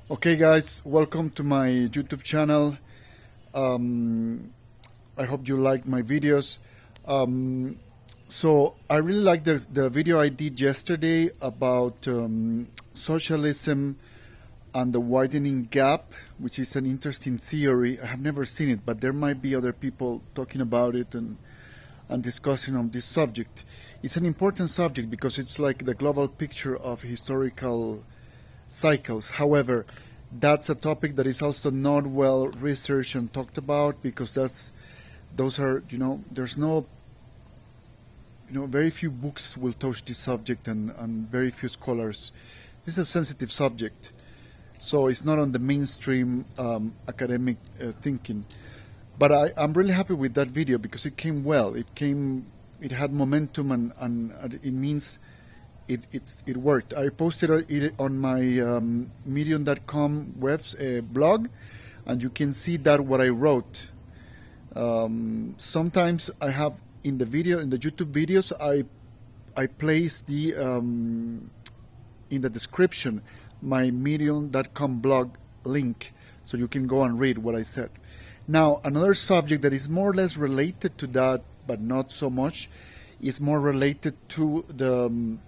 Okay, guys, welcome to my YouTube channel. I hope you like my videos. So I really like the video I did yesterday about socialism and the widening gap, which is an interesting theory. I have never seen it, but there might be other people talking about it and discussing on this subject. It's an important subject because it's like the global picture of historical cycles. However, that's a topic that is also not well researched and talked about because those are there's no very few books will touch this subject and very few scholars. This is a sensitive subject, so it's not on the mainstream academic thinking. But I'm really happy with that video because it came well. It had momentum and it means it worked. I posted it on my medium.com blog, and you can see that what I wrote. Sometimes I have in the YouTube videos, I place the in the description my medium.com blog link, so you can go and read what I said. Now, another subject that is more or less related to that, but not so much, is more related to the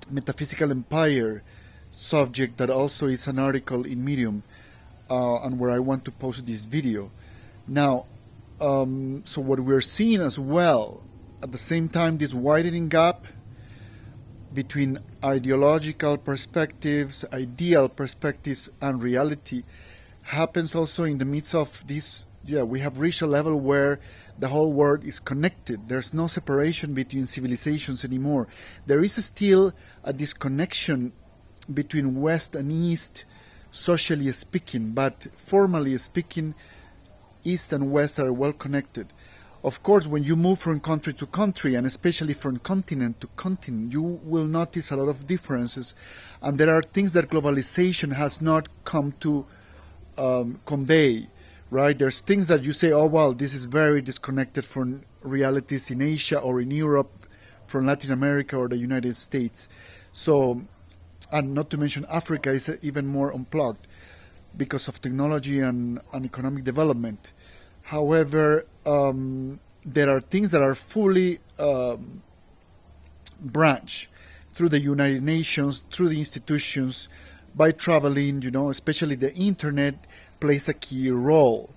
metaphysical empire subject that also is an article in Medium and where I want to post this video. Now, so what we're seeing as well, at the same time, this widening gap between ideological perspectives, ideal perspectives, and reality happens also in the midst of this. We have reached a level where the whole world is connected. There's no separation between civilizations anymore. There is still a disconnection between West and East, socially speaking, but formally speaking, East and West are well connected. Of course, when you move from country to country, and especially from continent to continent, you will notice a lot of differences, and there are things that globalization has not come to convey. Right? There's things that you say, oh, well, this is very disconnected from realities in Asia or in Europe, from Latin America or the United States. So, and not to mention Africa is even more unplugged because of technology and economic development. However, there are things that are fully branched through the United Nations, through the institutions, by traveling, especially the internet plays a key role.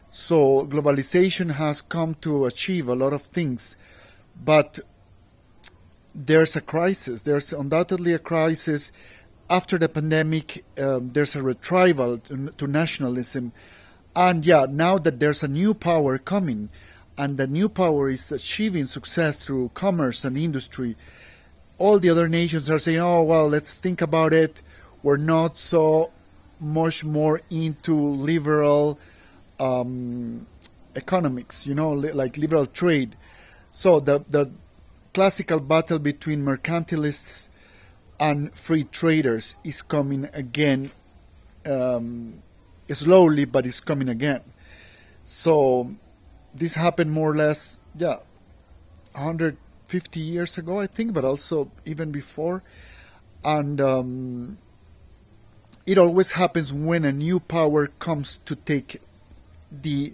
So globalization has come to achieve a lot of things, but there's a crisis. There's undoubtedly a crisis. After the pandemic, there's a retrieval to nationalism. And now that there's a new power coming, and the new power is achieving success through commerce and industry, all the other nations are saying, oh, well, let's think about it. We're not so much more into liberal economics, like liberal trade. So the classical battle between mercantilists and free traders is coming again, slowly, but it's coming again. So this happened more or less, 150 years ago, I think, but also even before. And it always happens when a new power comes to take the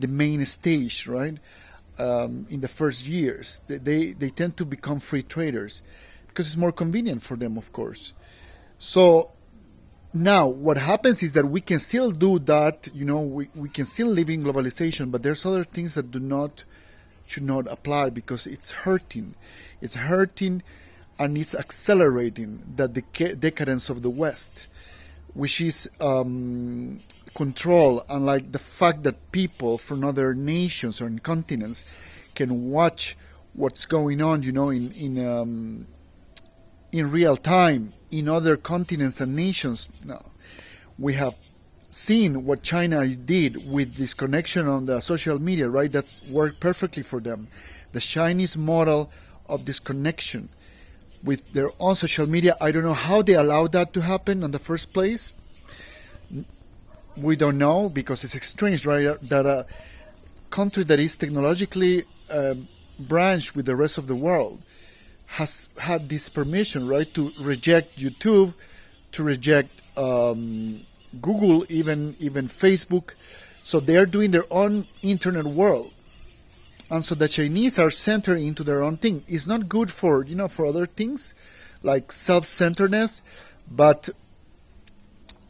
main stage, right? In the first years, they tend to become free traders because it's more convenient for them, of course. So now what happens is that we can still do that, we can still live in globalization, but there's other things that should not apply because it's hurting. It's hurting and it's accelerating the decadence of the West, which is control, and like the fact that people from other nations or in continents can watch what's going on, in real time in other continents and nations. Now, we have seen what China did with this connection on the social media, right? That's worked perfectly for them. The Chinese model of this connection with their own social media. I don't know how they allowed that to happen in the first place. We don't know because it's strange, right? That a country that is technologically branched with the rest of the world has had this permission, right, to reject YouTube, to reject Google, even Facebook. So they are doing their own internet world, and so the Chinese are centering into their own thing. It's not good for for other things like self-centeredness, but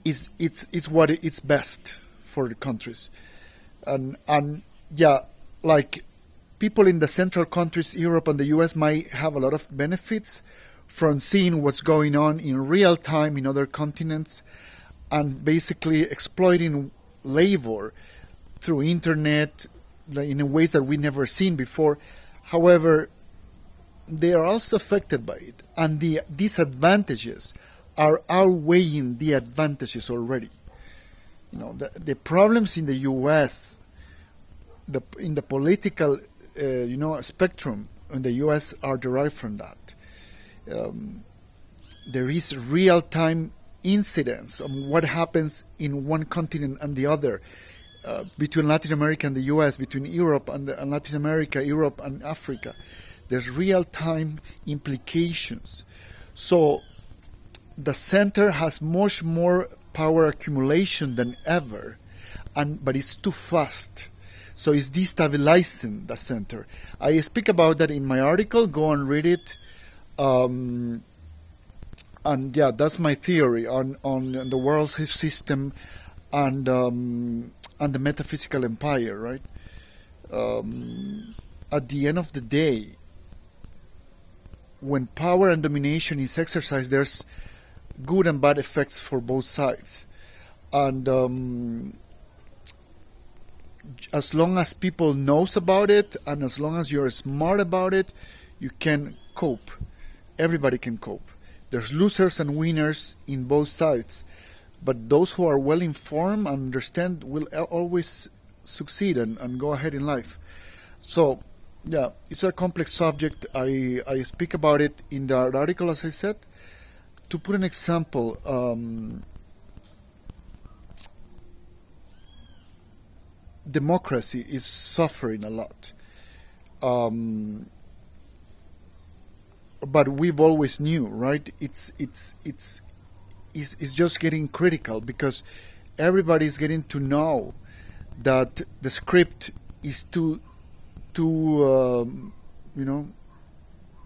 it's what it's best for the countries, and yeah, like people in the central countries, Europe and the US, might have a lot of benefits from seeing what's going on in real time in other continents, and basically exploiting labor through internet in ways that we never seen before. However, they are also affected by it, and the disadvantages are outweighing the advantages already. The problems in the U.S., in the political spectrum in the U.S. are derived from that. There is real-time incidents on what happens in one continent and the other, between Latin America and the U.S., between Europe and Latin America, Europe and Africa. There's real-time implications. So the center has much more power accumulation than ever, but it's too fast. So it's destabilizing the center. I speak about that in my article. Go and read it. And yeah, that's my theory on the world system and the metaphysical empire, right? At the end of the day, when power and domination is exercised, there's good and bad effects for both sides. And as long as people knows about it, and as long as you're smart about it, you can cope. Everybody can cope. There's losers and winners in both sides, but those who are well informed and understand will always succeed and go ahead in life. So yeah, it's a complex subject. I speak about it in the article, as I said. To put an example, democracy is suffering a lot. But we've always knew, right? It's just getting critical because everybody's getting to know that the script is too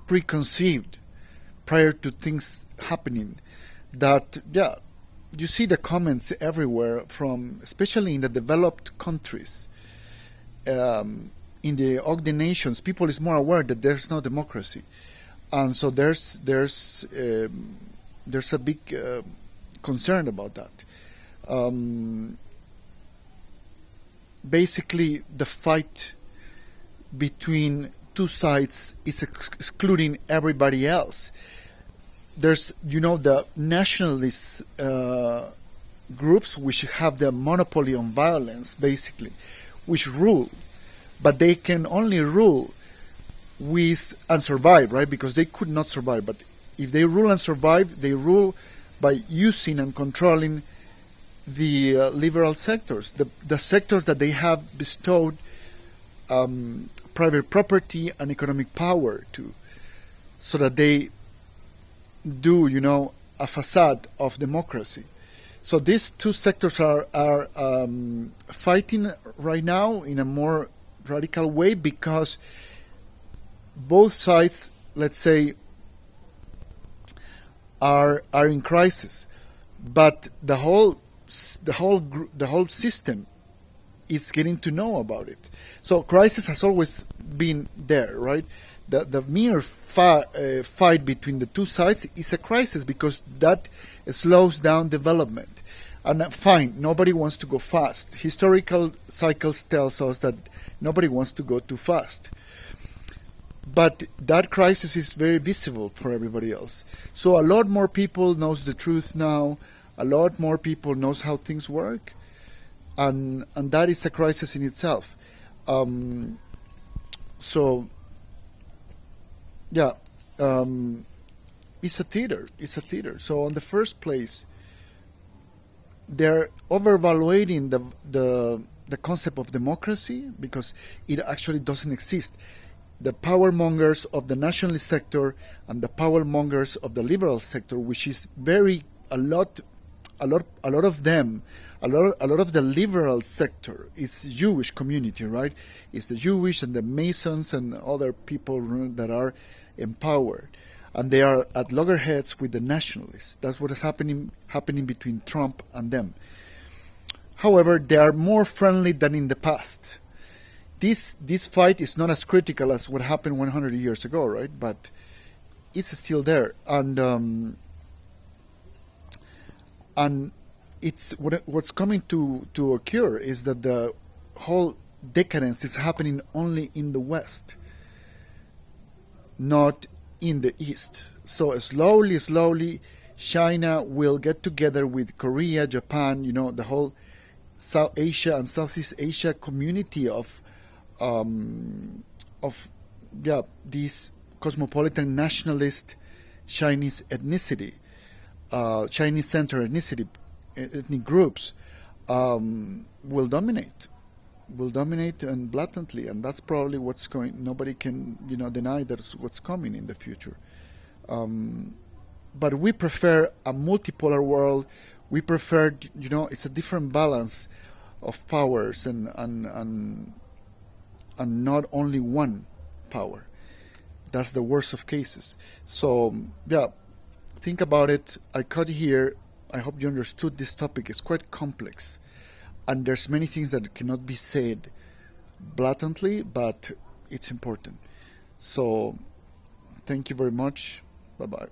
preconceived prior to things happening. That you see the comments everywhere from, especially in the developed countries, in the Ogden nations, people is more aware that there's no democracy, and so there's a big concern about that. Basically, the fight between two sides is excluding everybody else. There's, the nationalist groups which have the monopoly on violence, basically, which rule, but they can only rule and survive, right? Because they could not survive. But if they rule and survive, they rule by using and controlling the liberal sectors, the sectors that they have bestowed private property and economic power to, so that they do, a facade of democracy. So these two sectors are fighting right now in a more radical way because both sides, let's say, are in crisis, but the whole system is getting to know about it. So crisis has always been there, right? The mere fight between the two sides is a crisis because that slows down development. And fine, nobody wants to go fast. Historical cycles tells us that nobody wants to go too fast. But that crisis is very visible for everybody else. So a lot more people knows the truth now. A lot more people knows how things work. And that is a crisis in itself. It's a theater. It's a theater. So in the first place, they're overvaluating the concept of democracy because it actually doesn't exist. The power mongers of the nationalist sector and the power mongers of the liberal sector, which is very a lot of them, a lot of the liberal sector is Jewish community, right? It's the Jewish and the Masons and other people that are empowered, and they are at loggerheads with the nationalists. That's what is happening between Trump and them. However, they are more friendly than in the past. This fight is not as critical as what happened 100 years ago, right? But it's still there, and it's what's coming to occur is that the whole decadence is happening only in the West, not in the East. So slowly, China will get together with Korea, Japan, the whole South Asia and Southeast Asia community of these cosmopolitan nationalist Chinese ethnicity, Chinese center ethnic groups will dominate and blatantly, and that's probably what's going. Nobody can deny that's what's coming in the future. But we prefer a multipolar world. We prefer it's a different balance of powers and not only one power. That's the worst of cases. So think about it. I cut here. I hope you understood this topic. It's quite complex, and there's many things that cannot be said blatantly, but it's important. So thank you very much. Bye-bye.